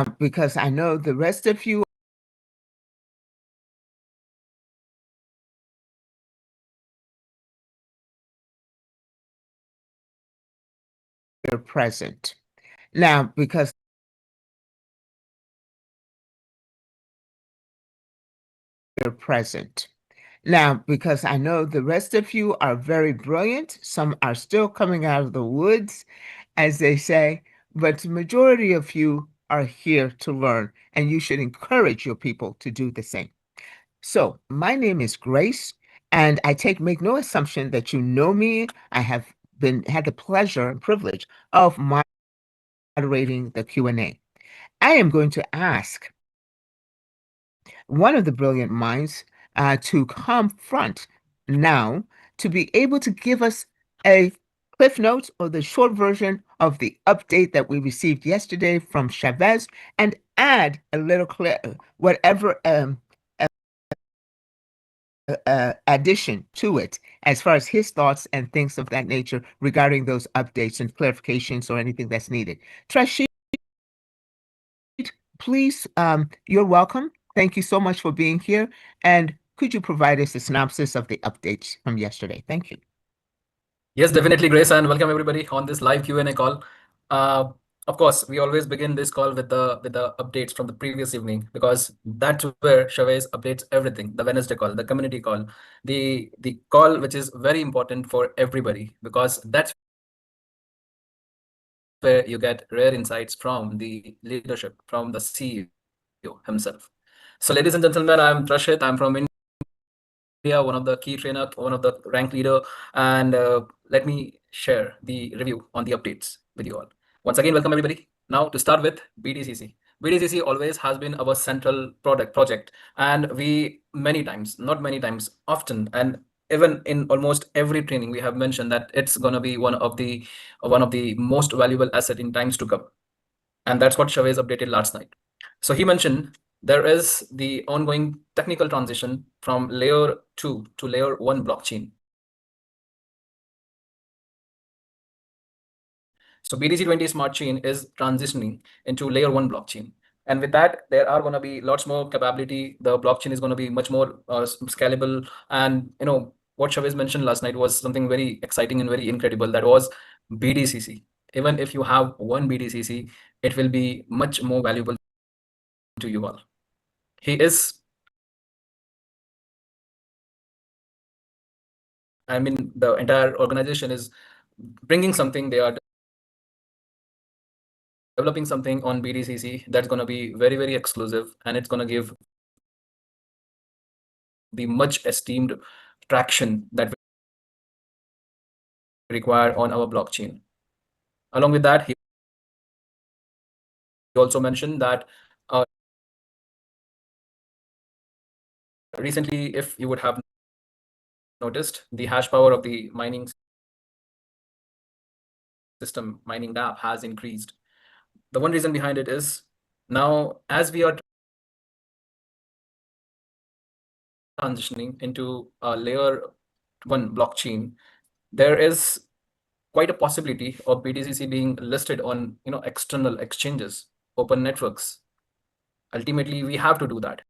because I know the rest of you are present. Now, because you're present. Now, because I know the rest of you are very brilliant, some are still coming out of the woods, as they say, but the majority of you are here to learn, and you should encourage your people to do the same. So, my name is Grace, and I make no assumption that you know me. I have had the pleasure and privilege of moderating the Q&A. I am going to ask one of the brilliant minds to come front now to be able to give us a cliff notes or the short version of the update that we received yesterday from Chavez and add a little whatever addition to it as far as his thoughts and things of that nature regarding those updates and clarifications or anything that's needed. Trashid, please, you're welcome. Thank you so much for being here. And could you provide us a synopsis of the updates from yesterday? Thank you. Yes, definitely, Grace, and welcome everybody on this live Q&A call. Of course, we always begin this call with the updates from the previous evening because that's where Chavez updates everything. The Wednesday call, the community call, the call which is very important for everybody because that's where you get rare insights from the leadership, from the CEO himself. So, ladies and gentlemen, I'm Trashit. I'm from India, one of the key trainer, one of the rank leader, and let me share the review on the updates with you all. Once again, welcome everybody. Now to start with BDCC. BDCC always has been our central project, and we many times, not many times, often, and even in almost every training, we have mentioned that it's gonna be one of the most valuable asset in times to come, and that's what Chavez updated last night. So he mentioned there is the ongoing technical transition from layer 2 to layer 1 blockchain. So BDC20 Smart Chain is transitioning into layer 1 blockchain. And with that, there are going to be lots more capability. The blockchain is going to be much more scalable. And what Chavez mentioned last night was something very exciting and very incredible. That was BDCC. Even if you have one BDCC, it will be much more valuable to you all. The entire organization is bringing something. They are developing something on BDCC that's going to be very, very exclusive, and it's going to give the much esteemed traction that we require on our blockchain. Along with that, he also mentioned that recently, if you would have noticed, the hash power of the mining system, mining dApp, has increased. The one reason behind it is now, as we are transitioning into a layer 1 blockchain, there is quite a possibility of BDCC being listed on external exchanges, open networks. Ultimately, we have to do that.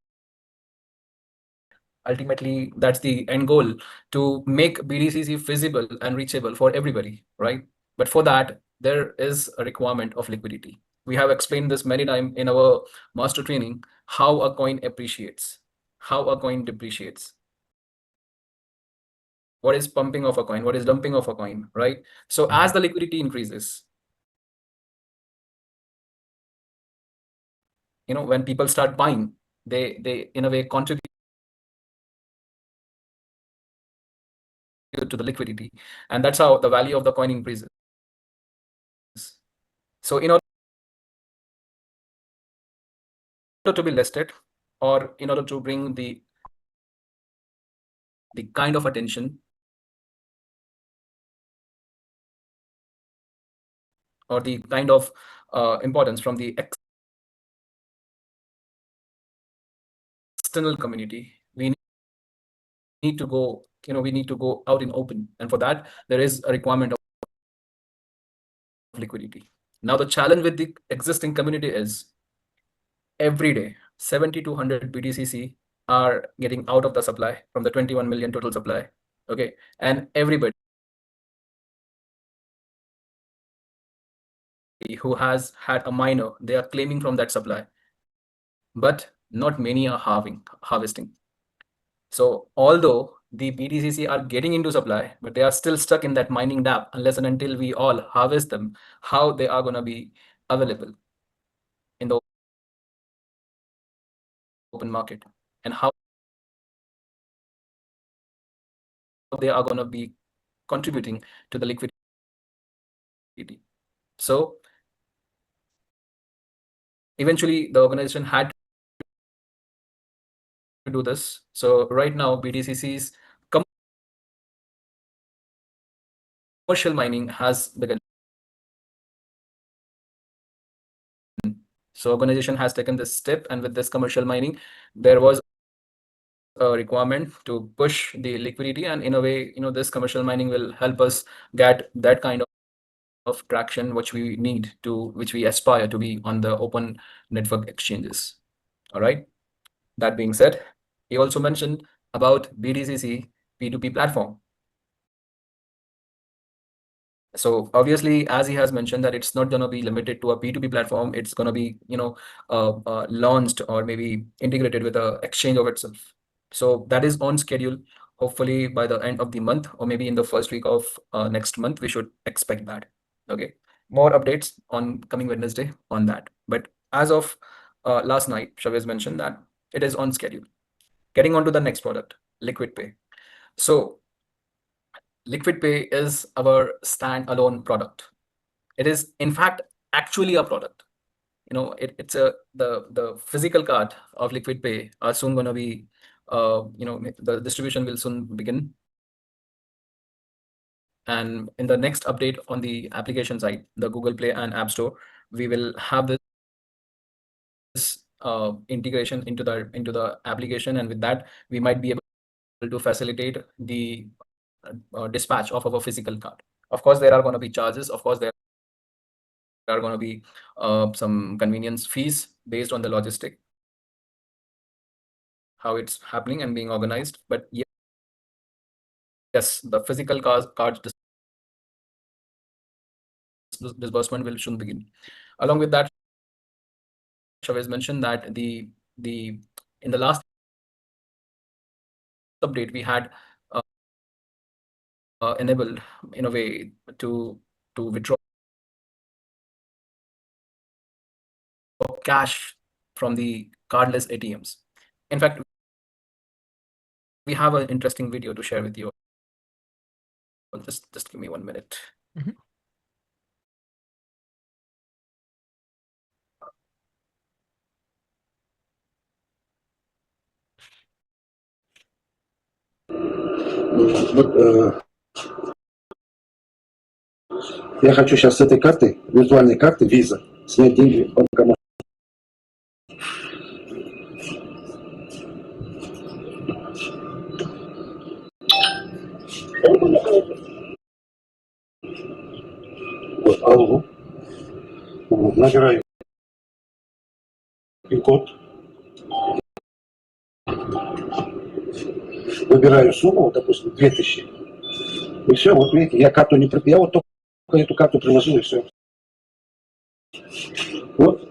Ultimately, that's the end goal, to make BDCC feasible and reachable for everybody, right? But for that, there is a requirement of liquidity. We have explained this many times in our master training, how a coin appreciates, how a coin depreciates. What is pumping of a coin? What is dumping of a coin, right? So as the liquidity increases, when people start buying, they in a way contribute to the liquidity, and that's how the value of the coin increases. So in order to be listed, or in order to bring the kind of attention or the kind of importance from the external community, we need to go out in open, and for that there is a requirement of liquidity. Now the challenge with the existing community is every day 70 to 100 BTCC are getting out of the supply from the 21 million total supply. Okay, and everybody who has had a miner, they are claiming from that supply, but not many are harvesting. So although the BTCC are getting into supply, but they are still stuck in that mining gap unless and until we all harvest them, how they are going to be available in the open market, and how they are going to be contributing to the liquidity. So eventually the organization had to do this. So right now BTCC's commercial mining has begun. So organization has taken this step, and with this commercial mining, there was a requirement to push the liquidity, and in a way, this commercial mining will help us get that kind of traction which we need to, which we aspire to be on the open network exchanges. All right. That being said, he also mentioned about BTCC P2P platform. So obviously, as he has mentioned, that it's not going to be limited to a P2P platform. It's going to be, launched or maybe integrated with a exchange of itself. So that is on schedule. Hopefully by the end of the month, or maybe in the first week of next month, we should expect that. Okay. More updates on coming Wednesday on that. But as of last night, Chavez mentioned that it is on schedule. Getting on to the next product, Liquid Pay. So Liquid Pay is our standalone product. It is, in fact, actually a product. It's the physical card of Liquid Pay are soon going to be, the distribution will soon begin. And in the next update on the application side, the Google Play and App Store, we will have this integration into the application, and with that, we might be able to facilitate the dispatch of our physical card. Of course, there are going to be charges. Of course, there are going to be some convenience fees based on the logistic, how it's happening and being organized. But yes, the physical card disbursement will soon begin. Along with that, Chavez mentioned that in the last update we had enabled in a way to withdraw cash from the cardless ATMs. In fact, we have an interesting video to share with you. Just give me 1 minute. Mhm. Я хочу сейчас с этой карты, виртуальной карты Visa, снять деньги в банкомат. Вот, алло. Набираю пин-код. Выбираю сумму, вот, допустим, 2000. И все, вот видите, я карту не я вот только эту карту приложил, и все. Вот.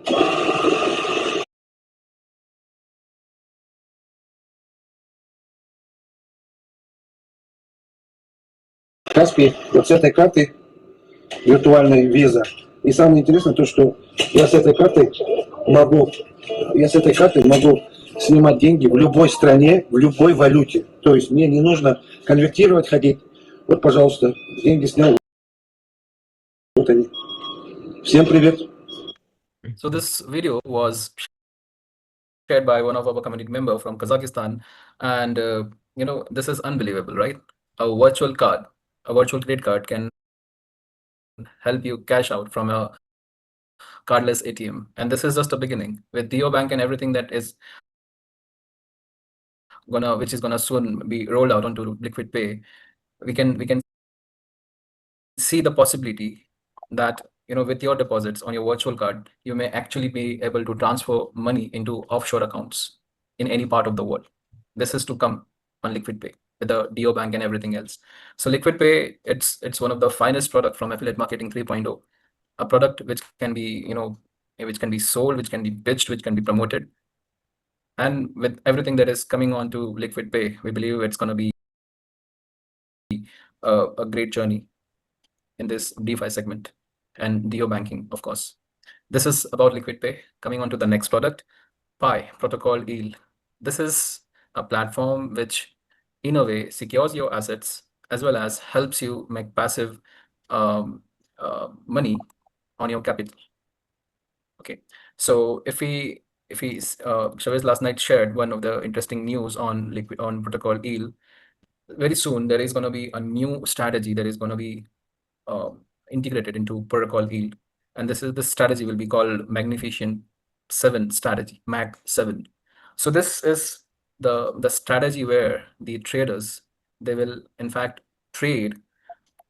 Каспий, вот с этой карты виртуальной Visa. И самое интересное то, что я с этой картой могу снимать деньги в любой стране, в любой валюте. То есть мне не нужно конвертировать, ходить. Вот, пожалуйста, деньги снял. Вот они. Всем привет. So this video was shared by one of our community member from Kazakhstan, and this is unbelievable, right? A virtual card, a virtual credit card can help you cash out from a cardless ATM, and this is just a beginning. With Dio Bank and everything that is which is gonna soon be rolled out onto Liquid Pay, we can see the possibility that with your deposits on your virtual card, you may actually be able to transfer money into offshore accounts in any part of the world. This is to come on Liquid Pay with the DO Bank and everything else. So Liquid Pay, it's one of the finest product from Affiliate Marketing 3.0, a product which can be, which can be sold, which can be pitched, which can be promoted. And with everything that is coming on to Liquid Pay, we believe it's going to be a great journey in this DeFi segment and DO banking, of course. This is about Liquid Pay. Coming on to the next product, Pi Protocol Yield. This is a platform which, in a way, secures your assets as well as helps you make passive money on your capital. Okay, so if Chavez last night shared one of the interesting news on Protocol Yield. Very soon there is going to be a new strategy that is going to be integrated into Protocol Yield, and this strategy will be called Magnificent 7 strategy, Mag 7. So this is the strategy where the traders, they will in fact trade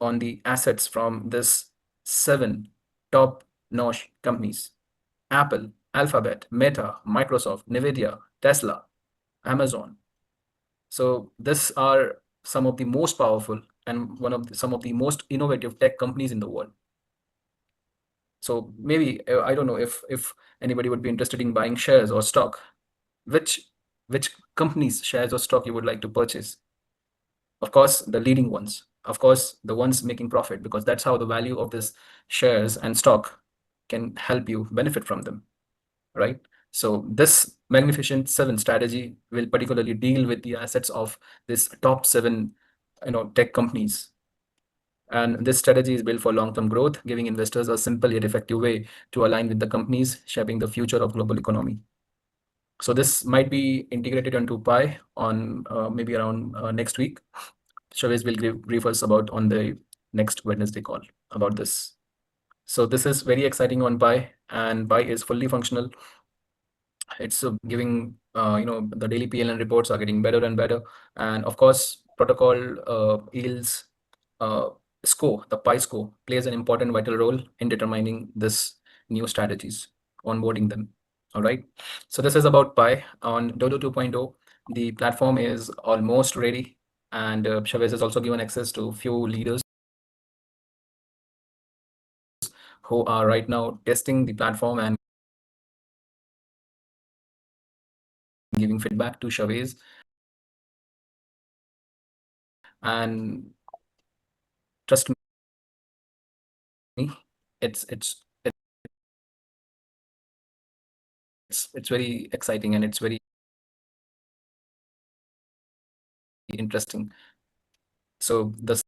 on the assets from this 7 top-notch companies: Apple, Alphabet, Meta, Microsoft, Nvidia, Tesla, Amazon. So these are some of the most powerful and some of the most innovative tech companies in the world. So maybe I don't know if anybody would be interested in buying shares or stock. Which companies' shares or stock you would like to purchase? Of course, the leading ones. Of course, the ones making profit, because that's how the value of this shares and stock can help you benefit from them, right? So this Magnificent 7 strategy will particularly deal with the assets of this top 7 tech companies. And this strategy is built for long-term growth, giving investors a simple yet effective way to align with the companies shaping the future of global economy. So this might be integrated onto Pi on maybe around next week. Chavez will brief us about on the next Wednesday call about this. So this is very exciting on Pi, and Pi is fully functional. It's giving, the daily PLN reports are getting better and better. And of course, Protocol Yield's score, the Pi score, plays an important vital role in determining this new strategies, onboarding them. All right. So this is about Pi. On Dodo 2.0, the platform is almost ready. And Chavez has also given access to few leaders who are right now testing the platform and giving feedback to Chavez. And trust me, it's very exciting and it's very interesting. So this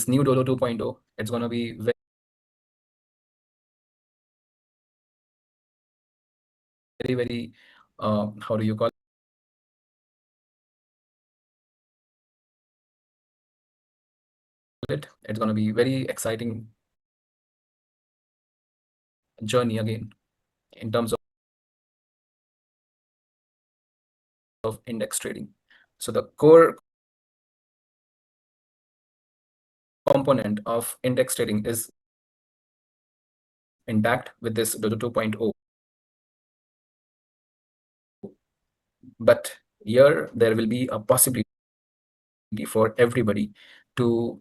new Dodo 2.0, it's going to be very, very, how do you call it? It's going to be very exciting journey again in terms of index trading. So the core component of index trading is intact with this Dodo 2.0. But here there will be a possibility for everybody to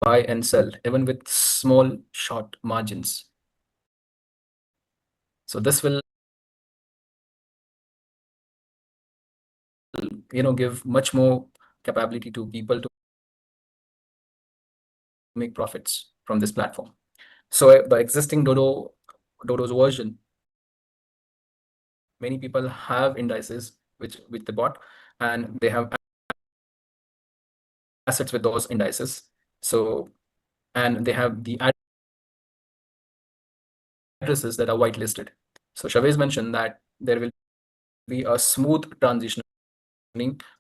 buy and sell, even with small short margins. So this will, give much more capability to people to make profits from this platform. So the existing Dodo's version, many people have indices which they bought, and they have assets with those indices. So, and they have the addresses that are whitelisted. So Chavez mentioned that there will be a smooth transition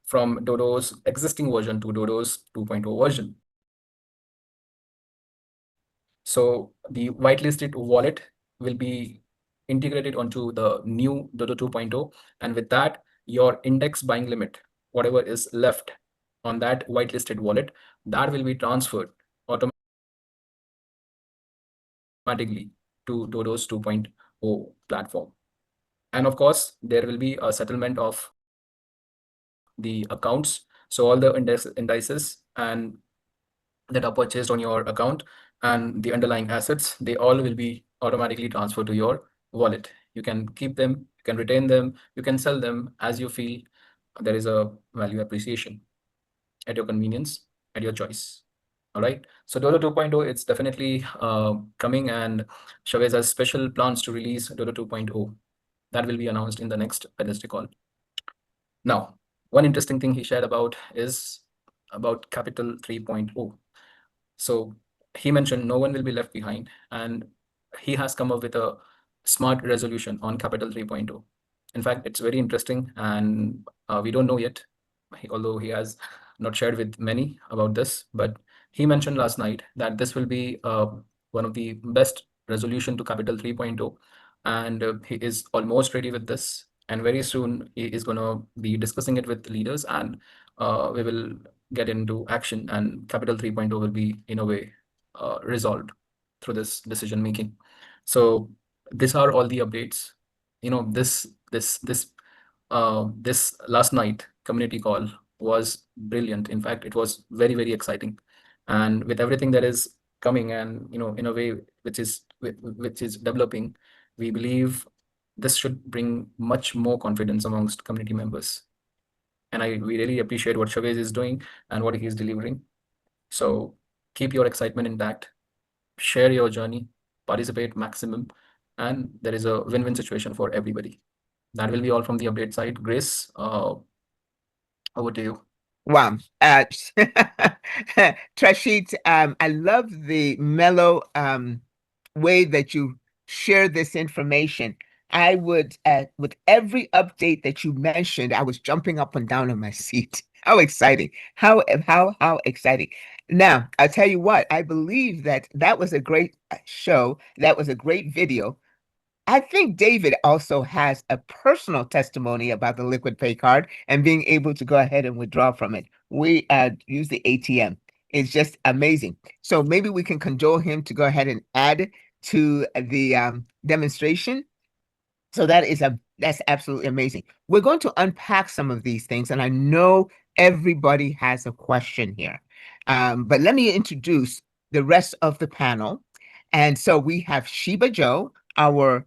from Dodo's existing version to Dodo's 2.0 version. So the whitelisted wallet will be integrated onto the new Dodo 2.0, and with that, your index buying limit whatever is left on that whitelisted wallet, that will be transferred automatically to Dodo's 2.0 platform. And of course, there will be a settlement of the accounts. So all the indices and that are purchased on your account and the underlying assets, they all will be automatically transferred to your wallet. You can keep them, you can retain them, you can sell them as you feel there is a value appreciation at your convenience, at your choice. All right. So Dodo 2.0, it's definitely coming, and Chavez has special plans to release Dodo 2.0. That will be announced in the next Wednesday call. Now, one interesting thing he shared about is about Capital 3.0. So he mentioned no one will be left behind, and he has come up with a smart resolution on Capital 3.0. In fact, it's very interesting, and we don't know yet, although he has not shared with many about this, but he mentioned last night that this will be one of the best resolution to Capital 3.0, and he is almost ready with this, and very soon he is going to be discussing it with leaders, and we will get into action, and Capital 3.0 will be in a way resolved through this decision making. So these are all the updates. You know, this last night community call was brilliant. In fact, it was very, very exciting, and with everything that is coming, and you know, in a way which is developing, we believe this should bring much more confidence amongst community members. And we really appreciate what Chavez is doing and what he is delivering. So keep your excitement intact, share your journey, participate maximum, and there is a win-win situation for everybody. That will be all from the update side. Grace, over to you. Wow. Trashit, I love the mellow way that you share this information. I would, with every update that you mentioned, I was jumping up and down in my seat. How exciting. How exciting. Now, I'll tell you what, I believe that was a great show. That was a great video. I think David also has a personal testimony about the Liquid Pay card and being able to go ahead and withdraw from it. We use the ATM. It's just amazing. So maybe we can cajole him to go ahead and add to the demonstration. So that's absolutely amazing. We're going to unpack some of these things, and I know everybody has a question here. But let me introduce the rest of the panel. And so we have Sheba Joe, our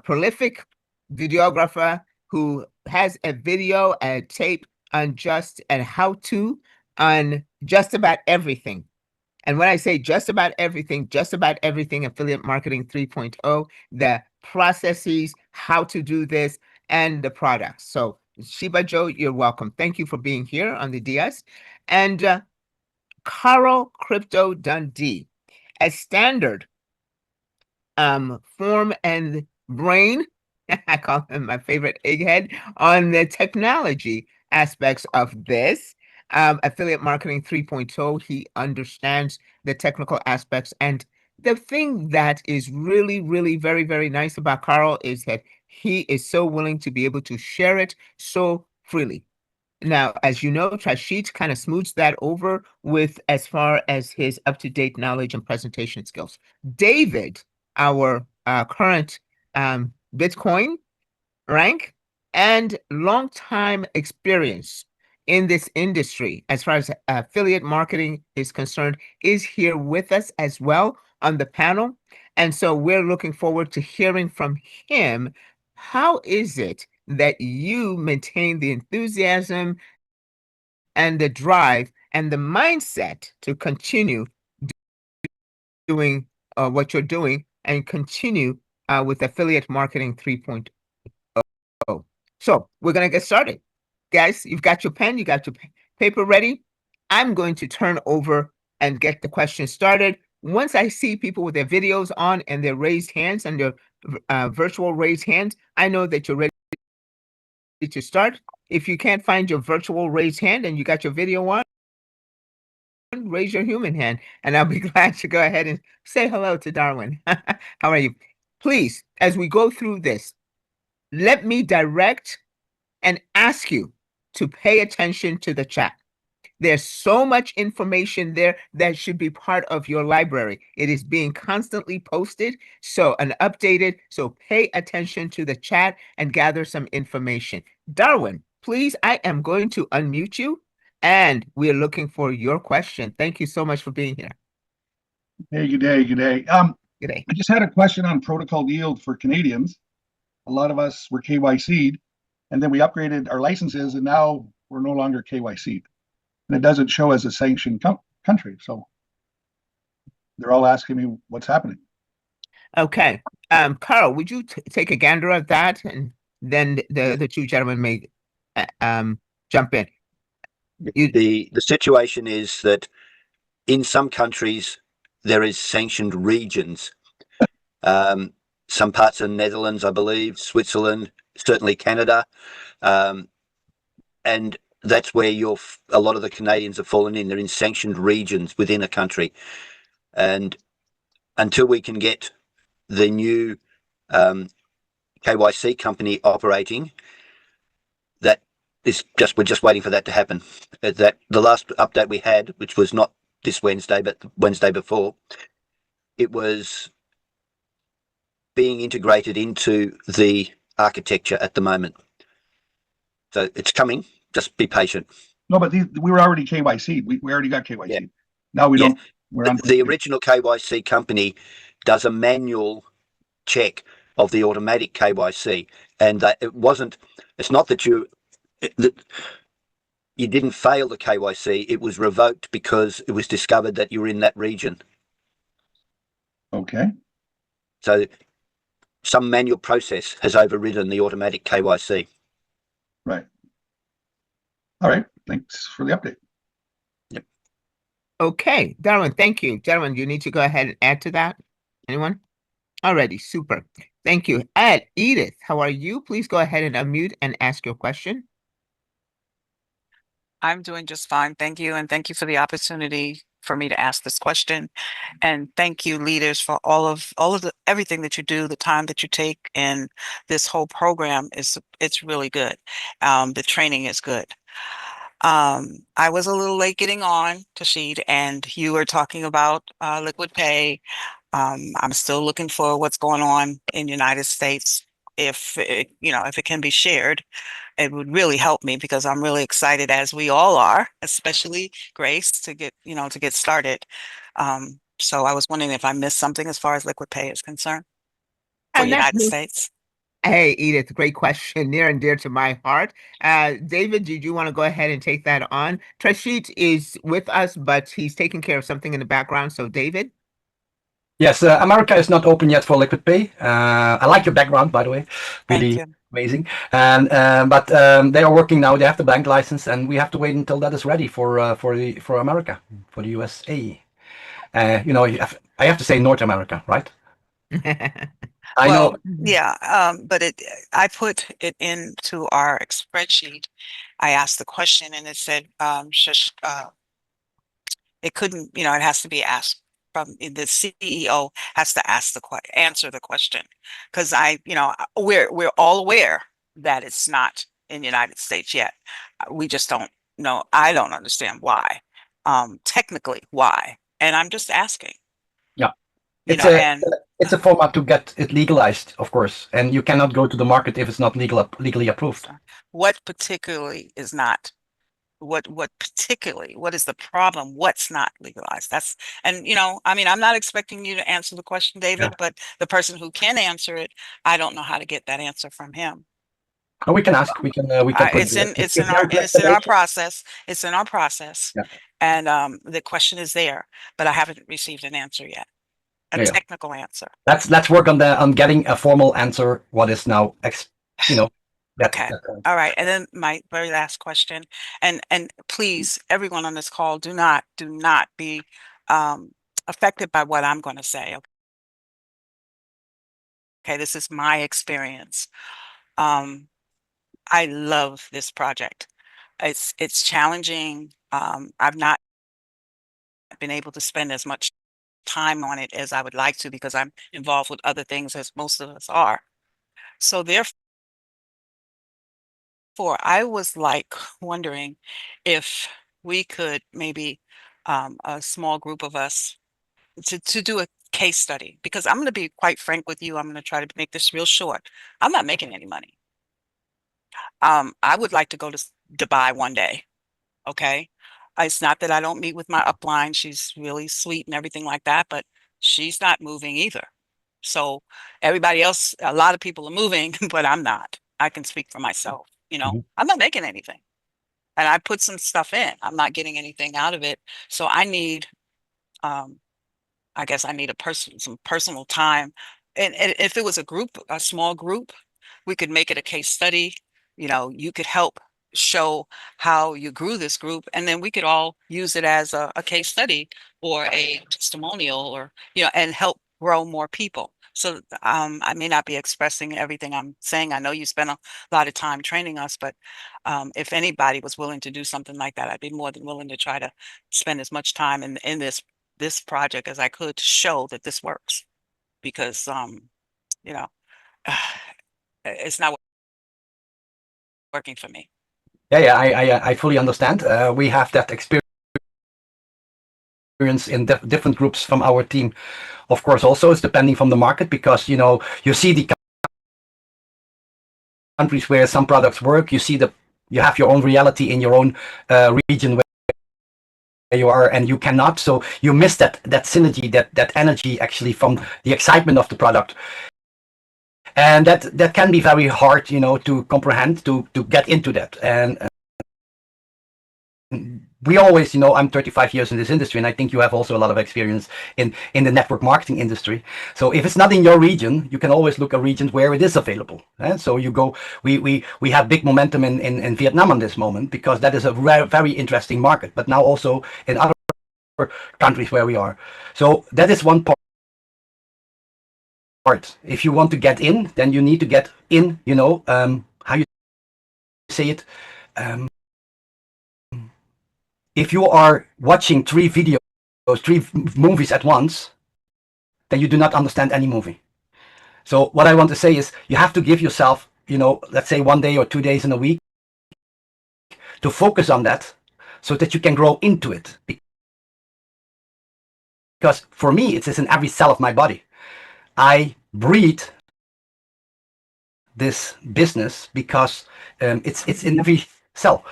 prolific videographer who has a video, a tape on just and how to on just about everything. And when I say just about everything affiliate marketing 3.0, the processes, how to do this, and the products. So Sheba Joe, you're welcome. Thank you for being here on the DS. And Carl Crypto Dundee, a standard form and brain, I call him my favorite egghead, on the technology aspects of this. Affiliate marketing 3.0, he understands the technical aspects. And the thing that is really, really very, very nice about Carl is that he is so willing to be able to share it so freely. Now, as you know, Trashit kind of smooths that over with as far as his up-to-date knowledge and presentation skills. David, our current Bitcoin rank and long-time experience in this industry as far as affiliate marketing is concerned, is here with us as well on the panel. And so we're looking forward to hearing from him. How is it that you maintain the enthusiasm and the drive and the mindset to continue doing what you're doing and continue with affiliate marketing 3.0? So we're going to get started. Guys, you've got your pen, you got your paper ready. I'm going to turn over and get the questions started. Once I see people with their videos on and their raised hands and their virtual raised hands, I know that you're ready to start. If you can't find your virtual raised hand and you got your video on, raise your human hand, and I'll be glad to go ahead and say hello to Darwin. How are you? Please, as we go through this, let me direct and ask you to pay attention to the chat. There's so much information there that should be part of your library. It is being constantly posted, so pay attention to the chat and gather some information. Darwin, please, I am going to unmute you, and we're looking for your question. Thank you so much for being here. Hey, good day, good day. Good day. I just had a question on protocol yield for Canadians. A lot of us were KYC'd, and then we upgraded our licenses, and now we're no longer KYC'd. And it doesn't show as a sanctioned country. So they're all asking me what's happening. Okay. Carl, would you take a gander at that, and then the two gentlemen may jump in. The situation is that in some countries there is sanctioned regions. Some parts of Netherlands, I believe, Switzerland, certainly Canada, and that's where a lot of the Canadians have fallen in. They're in sanctioned regions within a country, and until we can get the new KYC company operating, we're just waiting for that to happen. That the last update we had, which was not this Wednesday but the Wednesday before, it was being integrated into the architecture at the moment. So it's coming. Just be patient. No, but we were already KYC'd. We already got KYC'd. Yeah. Now we Yeah. don't. We're on The original KYC company does a manual check of the automatic KYC, and it's not that you didn't fail the KYC, it was revoked because it was discovered that you were in that region. Okay. So some manual process has overridden the automatic KYC. Right. All right. Thanks for the update. Okay, Darwin, thank you. Gentlemen, you need to go ahead and add to that. Anyone? Alrighty, super. Thank you. Edith, how are you? Please go ahead and unmute and ask your question. I'm doing just fine. Thank you. And thank you for the opportunity for me to ask this question. And thank you, leaders, for everything that you do, the time that you take, and this whole program it's really good. The training is good. I was a little late getting on, Tashid, and you were talking about Liquid Pay. I'm still looking for what's going on in the United States. If it can be shared, it would really help me, because I'm really excited, as we all are, especially Grace, to get started. So I was wondering if I missed something as far as Liquid Pay is concerned for the United States. Hey, Edith, great question, near and dear to my heart. David, did you want to go ahead and take that on? Trashit is with us, but he's taking care of something in the background. So, David? Yes, America is not open yet for Liquid Pay. I like your background, by the way. Really amazing. And but they are working now. They have the bank license, and we have to wait until that is ready for America, for the USA. I have to say North America, right? I know. Yeah, but I put it into our spreadsheet. I asked the question, and it said it couldn't. It has to be asked from the CEO has to answer the question, because we're all aware that it's not in the United States yet. We just don't know. I don't understand why, technically why, and I'm just asking. Yeah, it's a format to get it legalized, of course, and you cannot go to the market if it's not legally approved. What particularly is not? What is the problem? What's not legalized? I'm not expecting you to answer the question, David, but the person who can answer it, I don't know how to get that answer from him. Oh, we can ask. We can. It's in our process. It's in our process, and the question is there, but I haven't received an answer yet. A technical answer. Let's work on getting a formal answer. What is now, Okay. All right. And then my very last question, and please, everyone on this call, do not be affected by what I'm going to say. Okay. This is my experience. I love this project. It's challenging. I've not been able to spend as much time on it as I would like to, because I'm involved with other things, as most of us are. So therefore, before, I was like wondering if we could maybe a small group of us to do a case study, because I'm going to be quite frank with you. I'm going to try to make this real short. I'm not making any money. I would like to go to Dubai one day. Okay. It's not that I don't meet with my upline. She's really sweet and everything like that, but she's not moving either. So everybody else, a lot of people are moving, but I'm not. I can speak for myself. Mhm. I'm not making anything. And I put some stuff in. I'm not getting anything out of it. So um, I guess I need some personal time. And if it was a small group, we could make it a case study. You could help show how you grew this group, and then we could all use it as a case study or a testimonial, or, and help grow more people. So I may not be expressing everything I'm saying. I know you spent a lot of time training us, but if anybody was willing to do something like that, I'd be more than willing to try to spend as much time in this project as I could to show that this works, because you know it's not working for me. Yeah, I fully understand. We have that experience in different groups from our team. Of course, also it's depending from the market, because you see the countries where some products work. You have your own reality in your own region where you are, and you cannot. So you miss that synergy, that energy actually from the excitement of the product. And that can be very hard, to comprehend, to get into that. And we always, I'm 35 years in this industry, and I think you have also a lot of experience in the network marketing industry. So if it's not in your region, you can always look at regions where it is available. So you go, we have big momentum in Vietnam at this moment, because that is a very interesting market, but now also in other countries where we are. So that is one part. If you want to get in, then you need to get in, how you say it. If you are watching 3 movies at once, then you do not understand any movie. So what I want to say is, you have to give yourself, let's say 1 day or 2 days in a week to focus on that, so that you can grow into it. Because for me, it is in every cell of my body. I breathe this business because it's in every cell.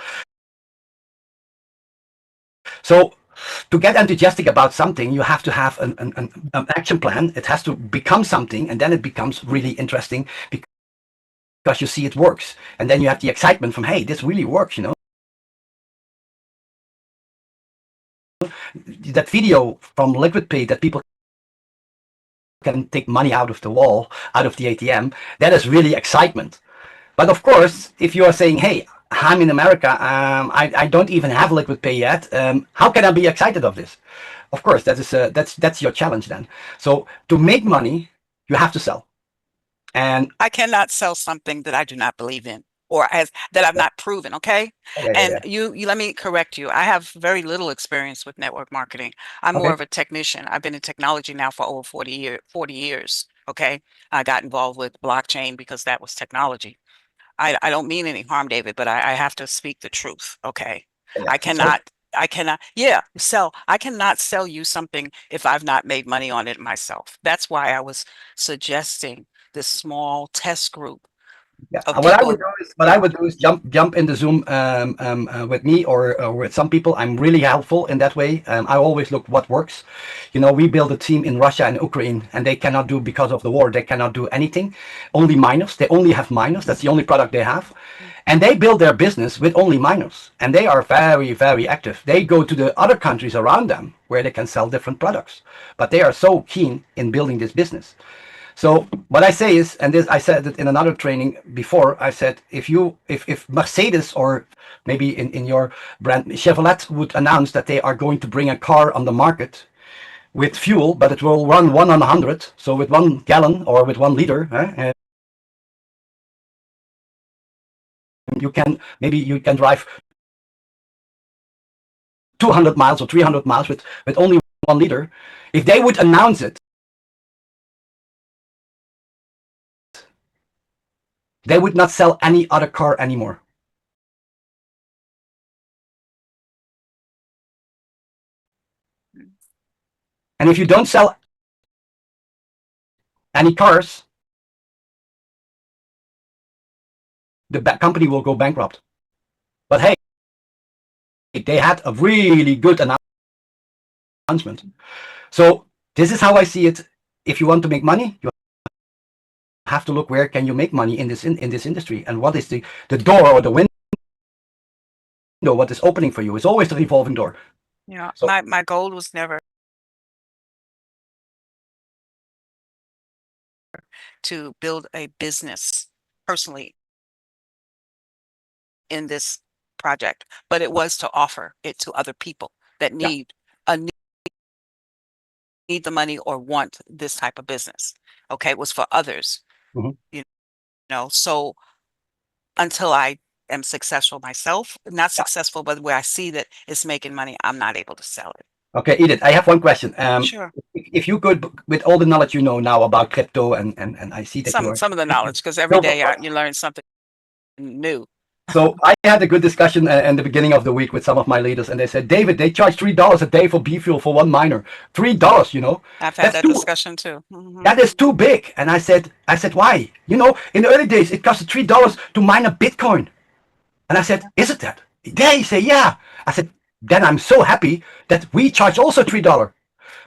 So to get enthusiastic about something, you have to have an action plan. It has to become something, and then it becomes really interesting, because you see it works, and then you have the excitement from, hey, this really works. That video from LiquidPay that people can take money out of the wall, out of the ATM, that is really excitement. But of course, if you are saying, hey, I'm in America, I don't even have LiquidPay yet, how can I be excited of this? Of course, that's your challenge then. So to make money, you have to sell. And I cannot sell something that I do not believe in, or that I've not proven. Okay. And you let me correct you. I have very little experience with network marketing. I'm more of a technician. I've been in technology now for over 40 years. Okay. I got involved with blockchain because that was technology. I don't mean any harm, David, but I have to speak the truth. Okay. I cannot sell you something if I've not made money on it myself. That's why I was suggesting this small test group of what people. I would do is jump in the Zoom with me, or with some people. I'm really helpful in that way. I always look what works. We build a team in Russia and Ukraine, and they cannot do, because of the war, they cannot do anything. Only miners. They only have miners. That's the only product they have. And they build their business with only miners. And they are very, very active. They go to the other countries around them where they can sell different products. But they are so keen in building this business. So what I say is, and this I said it in another training before, I said, if Mercedes, or maybe in your brand Chevrolet, would announce that they are going to bring a car on the market with fuel, but it will run 1 on 100, so with 1 gallon or with 1 liter, you can drive 200 miles or 300 miles with only 1 liter. If they would announce it, they would not sell any other car anymore. And if you don't sell any cars, the company will go bankrupt. But hey, they had a really good announcement. So this is how I see it. If you want to make money, you have to look where can you make money in this industry, and what is the door or the window, what is opening for you. It's always the revolving door. You know, So- my goal was never to build a business personally in this project, but it was to offer it to other people that need the money or want this type of business. Okay, it was for others. Mhm. You know, so until I am successful myself, not successful, but where I see that it's making money, I'm not able to sell it. Okay, Edith, I have one question. Sure. If you could, with all the knowledge you know now about crypto, and I see that you are. Some of the knowledge, because every No, day but- you learn something new. So I had a good discussion in the beginning of the week with some of my leaders, and they said, David, they charge $3 a day for B fuel for one miner. $3, you know. I've had That's that too- discussion too. Mhm. That is too big. And I said, why? You know, in the early days, it cost $3 to mine a Bitcoin. And I said, is it that? They say, yeah. I said, then I'm so happy that we charge also $3.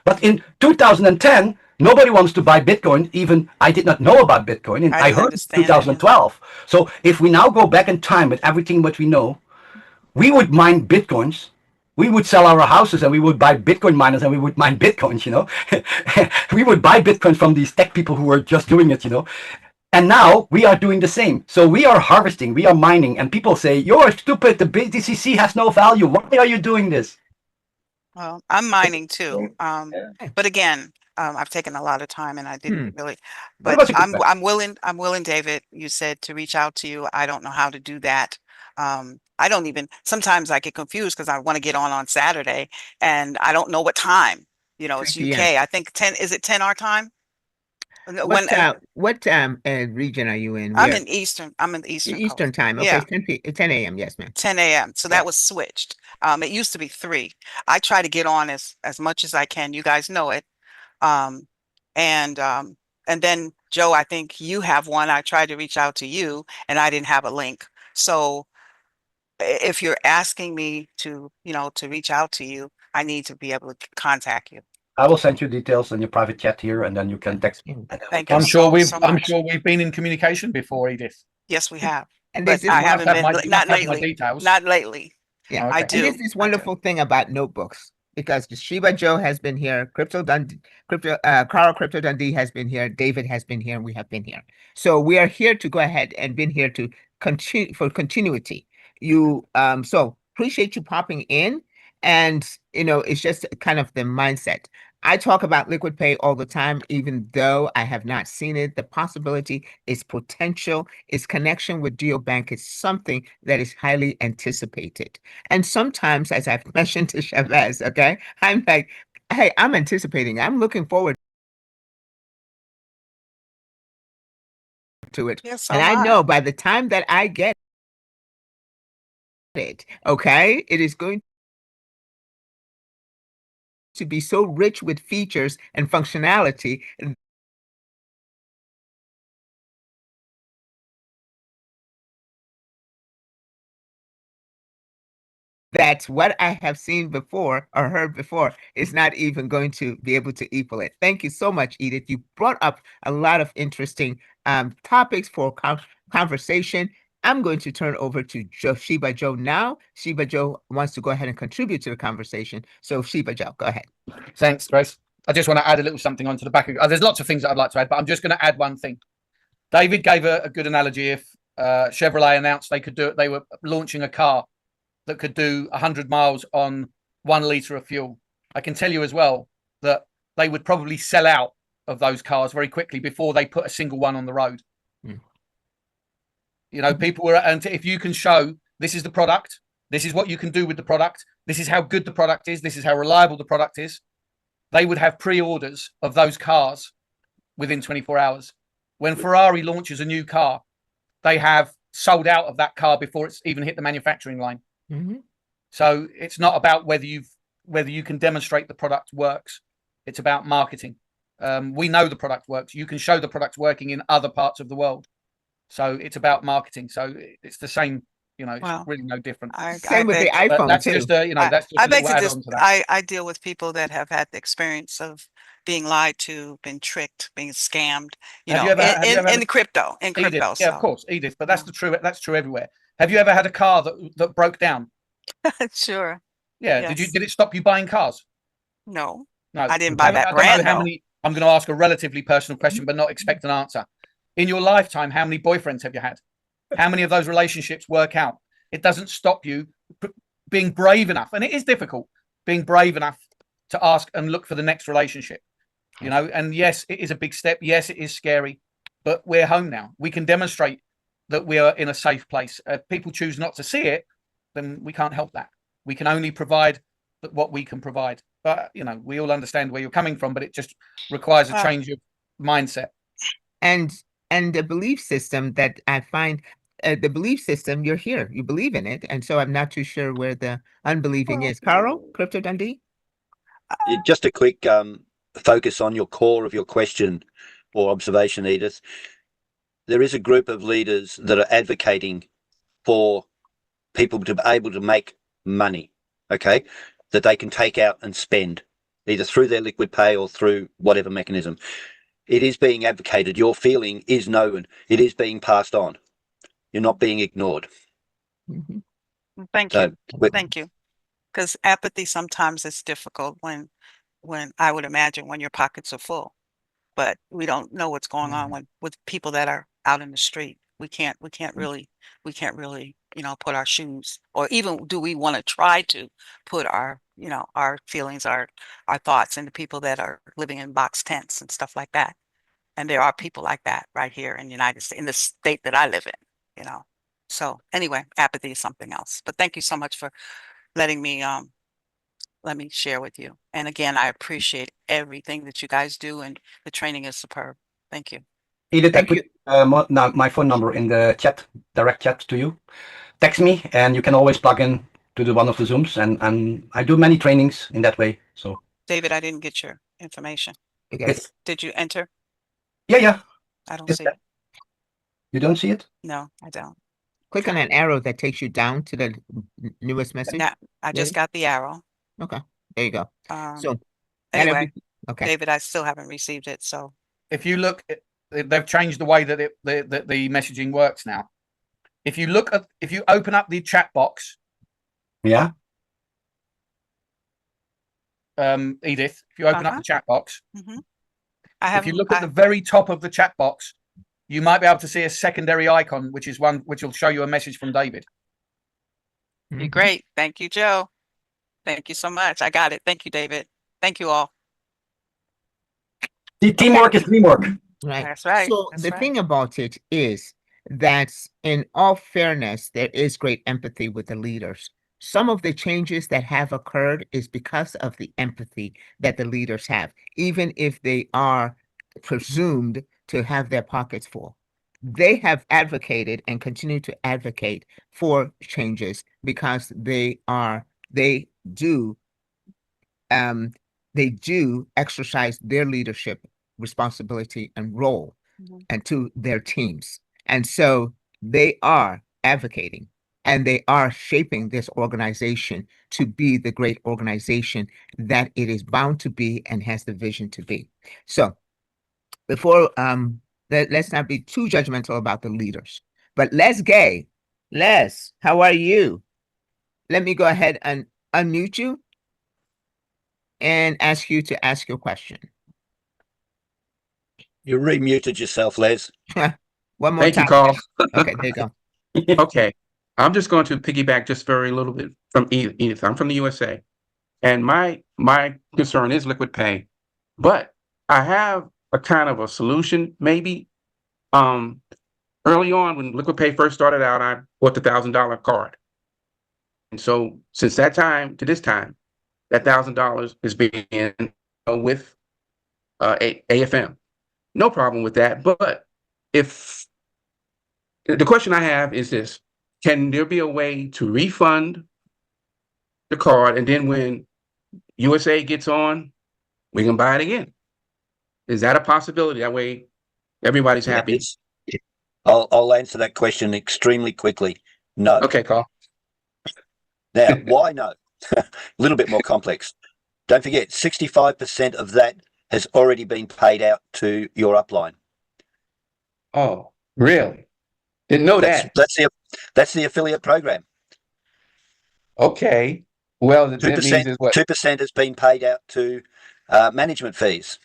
But in 2010, nobody wants to buy Bitcoin. Even I did not know about Bitcoin, and I I didn't heard understand it. 2012. So if we now go back in time with everything what we know, we would mine Bitcoins. We would sell our houses and we would buy Bitcoin miners and we would mine Bitcoins, you know. We would buy Bitcoins from these tech people who were just doing it, you know. And now we are doing the same. So we are harvesting, we are mining, and people say, you're stupid, the BTC has no value. Why are you doing this? Well, I'm mining too. But again, I've taken a lot of time and I didn't really, That but was a good I'm willing, David, you said to reach out to you. I don't know how to do that. I don't even, sometimes I get confused because I want to get on Saturday and I don't know what time, you know, it's 10 UK. p.m. I think 10, is it 10 our time? What region are you in? I'm Where? in Eastern, I'm in the Eastern coast. Eastern time. Okay, Yeah. 10 a.m. Yes, ma'am. 10 a.m. So Yeah. that was switched. It used to be 3. I try to get on as much as I can. You guys know it. And then Joe, I think you have one. I tried to reach out to you and I didn't have a link. So if you're asking me to, you know, to reach out to you, I need to be able to contact you. I will send you details in your private chat here, and then you can text me. Thank you I'm so I'm much. sure we've been in communication before, Edith. Yes, we have. And But there's this I You must haven't have been, my, you not must have my lately. details. Not lately. Yeah. I Okay. do. And there's this wonderful thing about notebooks because Shiba Joe has been here, Carl Crypto Dundee has been here, David has been here, and we have been here. So we are here to go ahead and been here to continue for continuity. You so appreciate you popping in, and you know it's just kind of the mindset. I talk about Liquid Pay all the time, even though I have not seen it. The possibility, its potential, its connection with DealBank is something that is highly anticipated. And sometimes, as I've mentioned to Chavez, okay, I'm like, hey, I'm anticipating, I'm looking forward to it. Yes, so And I am I. know by the time that I get it, okay, it is going to be so rich with features and functionality that what I have seen before or heard before is not even going to be able to equal it. Thank you so much, Edith. You brought up a lot of interesting topics for conversation. I'm going to turn over to Shiba Joe now. Shiba Joe wants to go ahead and contribute to the conversation. So Shiba Joe, go ahead. Thanks, Grace. I just want to add a little something onto the back of. There's lots of things that I'd like to add, but I'm just going to add one thing. David gave a good analogy. If Chevrolet announced they could do it, they were launching a car that could do 100 miles on 1 liter of fuel. I can tell you as well that they would probably sell out of those cars very quickly before they put a single one on the road. You know, people were, and if you can show this is the product, this is what you can do with the product, this is how good the product is, this is how reliable the product is, they would have pre-orders of those cars within 24 hours. When Ferrari launches a new car, they have sold out of that car before it's even hit the manufacturing line. So it's not about whether you can demonstrate the product works. It's about marketing. We know the product works. You can show the product working in other parts of the world. So it's about marketing. So it's the same, you know, it's Wow. really no different. Same with the beg to- iPhone That's too. just a, you know, that's just I a beg little to add-on to that. I deal with people that have had the experience of being lied to, been tricked, being scammed, you Have know, you ever- have you ever had in a- crypto, Edith, yeah, so. of course, Edith, but that's Yeah. that's true everywhere. Have you ever had a car that broke down? Sure. Yeah. Yes. Did it stop you buying cars? No, No. I didn't buy I that don't know brand how though. many. I'm going to ask a relatively personal question, but not expect an answer. In your lifetime, how many boyfriends have you had? How many of those relationships work out? It doesn't stop you being brave enough, and it is difficult being brave enough to ask and look for the next relationship. You know, and yes, it is a big step. Yes, it is scary, but we're home now. We can demonstrate that we are in a safe place. If people choose not to see it, then we can't help that. We can only provide what we can provide. But you know, we all understand where you're coming from, but it just requires a change of mindset. And the belief system that I find, the belief system, you're here, you believe in it, and so I'm not too sure where the unbelieving is. Carl, Crypto Dundee? Just a quick focus on your core of your question or observation, Edith. There is a group of leaders that are advocating for people to be able to make money, okay, that they can take out and spend, either through their liquid pay or through whatever mechanism. It is being advocated. Your feeling is known. It is being passed on. You're not being ignored. Mm-hmm. Thank you. Thank you. Because apathy sometimes is difficult when I would imagine when your pockets are full, but we don't know what's going on with people that are out in the street. We can't really, you know, put our shoes, or even do we want to try to put our, you know, our feelings, our thoughts into people that are living in box tents and stuff like that. And there are people like that right here in the United States, in the state that I live in, you know. So anyway, apathy is something else. But thank you so much for letting me let me share with you. And again, I appreciate everything that you guys do, and the training is superb. Thank you. Edith, I put my phone number in the chat, direct chat to you. Text me, and you can always plug in to one of the Zooms, and I do many trainings in that way. So, David, I didn't get your information. Did you enter? Yeah. I don't see it. You don't see it? No, I don't. Click on an arrow that takes you down to the newest message. Now, I just got the arrow. Okay, there you go. So anyway, okay, David, I still haven't received it. So if you look, they've changed the way that the messaging works now. If you open up the chat box, yeah, Edith, if you open up the chat box, if you look at the very top of the chat box, you might be able to see a secondary icon, which is one which will show you a message from David. You're great. Thank you, Joe. Thank you so much. I got it. Thank you, David. Thank you all. The teamwork is teamwork. Right. That's right. So That's the right. thing about it is that in all fairness, there is great empathy with the leaders. Some of the changes that have occurred is because of the empathy that the leaders have, even if they are presumed to have their pockets full. They have advocated and continue to advocate for changes because they do exercise their leadership responsibility and role and to their teams. And so they are advocating and they are shaping this organization to be the great organization that it is bound to be and has the vision to be. So before let's not be too judgmental about the leaders. But Les Gay, Les, how are you? Let me go ahead and unmute you and ask you to ask your question. You remuted yourself, Les. One more Thank time. you, Carl. Okay, there you go. Okay. I'm just going to piggyback just very little bit from Edith. I'm from the USA. And my concern is liquid pay. But I have a kind of a solution, maybe. Early on, when liquid pay first started out, I bought the $1,000 card. And so since that time to this time, that $1,000 is being with AFM. No problem with that. But if the question I have is this, can there be a way to refund the card, and then when USA gets on we can buy it again. Is that a possibility? That way everybody's Yeah, happy. I'll answer that question extremely quickly. No. Okay, Carl. Now, why no? A little bit more complex. Don't forget, 65% of that has already been paid out to your upline. Oh, really? Didn't know that. That's the affiliate program. Okay. Well, that means is what? 2% has been paid out to management fees.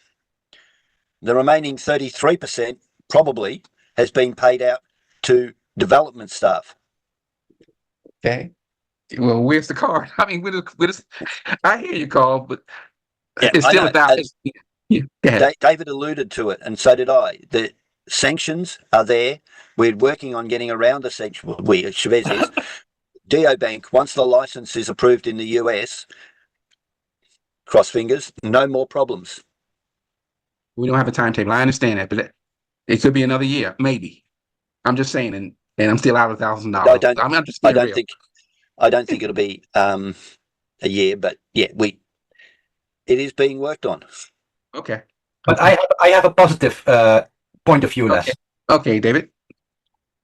The remaining 33% probably has been paid out to development staff. Okay. Well, where's the card? I mean, I hear you, Carl, but Yeah, it's still David alluded to it, and so did I. The sanctions are there. We're working on getting around the sanctions. Chavez is. DeoBank, once the license is approved in the US, cross fingers, no more problems. We don't have a timetable. I understand that, but it could be another year, maybe. I'm just saying, and I'm still out $1,000. I don't think it'll be a year, but yeah, it is being worked on. Okay. But I have a positive point of view, Les. Okay, David.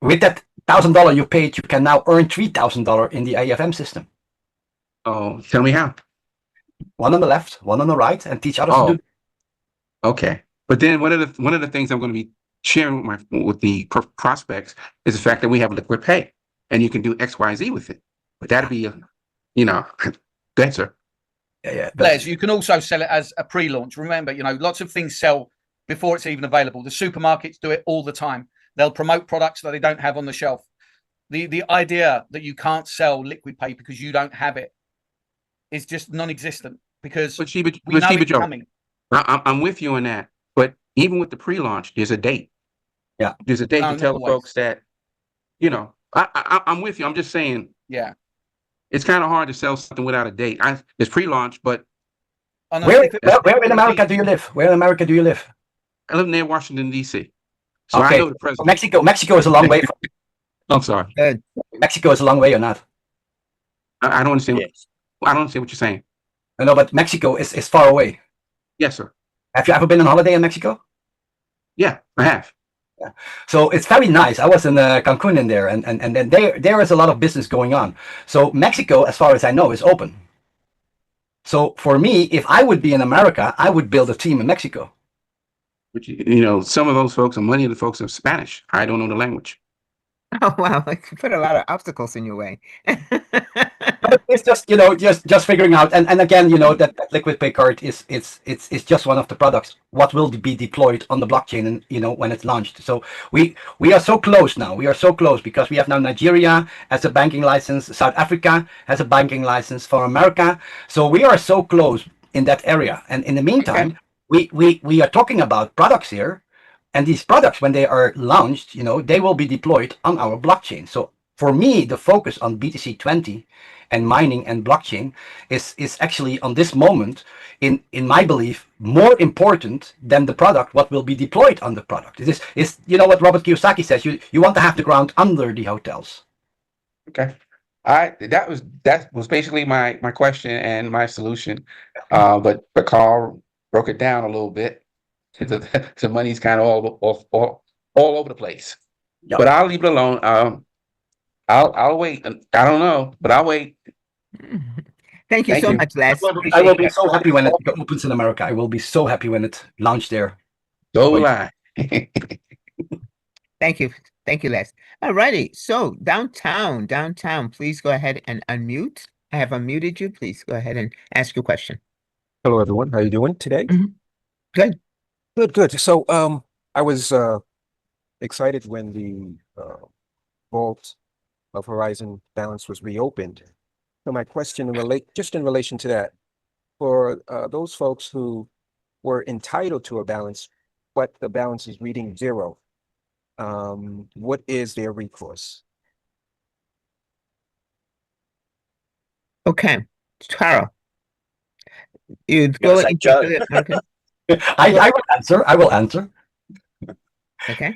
With that $1,000 you paid, you can now earn $3,000 in the AFM system. Oh, tell me how. One on the left, one on the right, and teach others to do. Okay. But then one of the things I'm going to be sharing with the prospects is the fact that we have liquid pay, and you can do XYZ with it. But that'd be, go ahead, sir. Yeah. Les, you can also sell it as a pre-launch. Remember, lots of things sell before it's even available. The supermarkets do it all the time. They'll promote products that they don't have on the shelf. The idea that you can't sell liquid pay because you don't have it is just non-existent, because we know it's coming. I'm with you on that. But even with the pre-launch, there's a date. Yeah. There's a date to tell the folks that, I'm with you. I'm just saying. Yeah. It's kind of hard to sell something without a date. It's pre-launch, but where in America do you live? Where in America do you live? I live near Washington, D.C. So okay. I know the president. Mexico is a long way from. I'm sorry. Mexico is a long way or not? I don't understand. Yes. I don't understand what you're saying. No, but Mexico is far away. Yes, sir. Have you ever been on holiday in Mexico? Yeah, I have. Yeah. So it's very nice. I was in Cancun in there, and there is a lot of business going on. So Mexico, as far as I know, is open. So for me, if I would be in America, I would build a team in Mexico. But some of those folks, or many of the folks, are Spanish. I don't know the language. Oh wow! You put a lot of obstacles in your way. It's just just figuring out, and again, that liquid pay card is it's just one of the products. What will be deployed on the blockchain, and when it's launched. So we are so close now. We are so close because we have now Nigeria has a banking license, South Africa has a banking license for America. So we are so close in that area. And in the meantime, we are talking about products here. And these products, when they are launched, they will be deployed on our blockchain. So for me, the focus on BTC20 and mining and blockchain is actually on this moment, in my belief, more important than the product, what will be deployed on the product. It is what Robert Kiyosaki says, you want to have the ground under the hotels. Okay. That was basically my question and my solution. But Carl broke it down a little bit. So money's kind of all over the place. Yep. But I'll leave it alone. I'll wait. I don't know, but I'll wait. Thank you so much, Les. I will be so happy when it opens in America. I will be so happy when it launched there. So will I. Thank you, Les. All righty. So downtown, please go ahead and unmute. I have unmuted you. Please go ahead and ask your question. Hello, everyone. How are you doing today? Mm-hmm. Good. Good. So I was excited when the vault of Horizon Balance was reopened. So my question in relation to that, for those folks who were entitled to a balance, but the balance is reading 0, what is their recourse? Okay, Carl, you go into I will answer. Okay.